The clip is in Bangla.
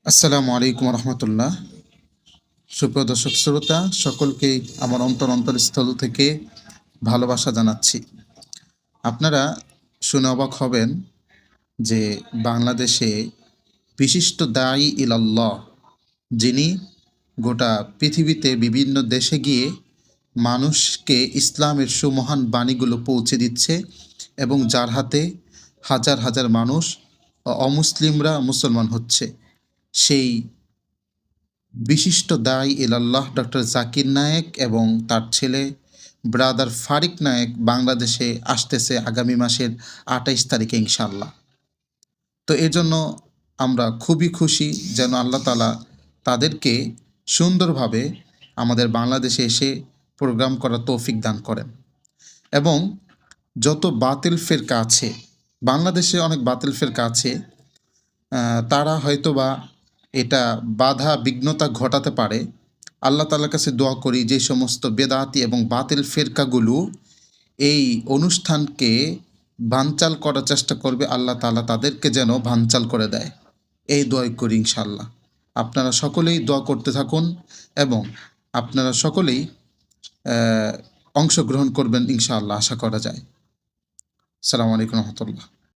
আসসালামু আলাইকুম রহমতুল্লাহ। সুপ্রিয় দর্শক শ্রোতা সকলকেই আমার অন্তরস্থল থেকে ভালোবাসা জানাচ্ছি। আপনারা শুনে অবাক হবেন যে বাংলাদেশে বিশিষ্ট দায়ী ইলাল্লাহ, যিনি গোটা পৃথিবীতে বিভিন্ন দেশে গিয়ে মানুষকে ইসলামের সুমহান বাণীগুলো পৌঁছে দিচ্ছে এবং যার হাতে হাজার হাজার মানুষ অমুসলিমরা মুসলমান হচ্ছে, সেই বিশিষ্ট দায়ী ইলাল্লাহ ডক্টর জাকির নায়েক এবং তার ছেলে ব্রাদার ফারিক নায়েক বাংলাদেশে আসতেছে আগামী মাসের ২৮ তারিখে ইনশাআল্লাহ। তো এর জন্য আমরা খুবই খুশি যেন আল্লাহ তাআলা তাদেরকে সুন্দরভাবে আমাদের বাংলাদেশে এসে প্রোগ্রাম করার তৌফিক দান করেন। এবং যত বাতিল ফেরকা আছে, বাংলাদেশে অনেক বাতিল ফেরকা আছে, তারা হয়তোবা এটা বাধা বিঘ্নতা ঘটাতে পারে। আল্লাহ তাআলার কাছে দোয়া করি যে সমস্ত বেদাতি এবং বাতিল ফেরকাগুলো এই অনুষ্ঠানকে বানচাল করার চেষ্টা করবে, আল্লাহ তাআলা তাদেরকে যেন বানচাল করে দেয়, এই দোয়াই করি ইনশাআল্লাহ। আপনারা সকলেই দোয়া করতে থাকুন এবং আপনারা সকলেই অংশগ্রহণ করবেন ইনশাআল্লাহ, আশা করা যায়। আসসালামু আলাইকুম রহমতুল্লাহ।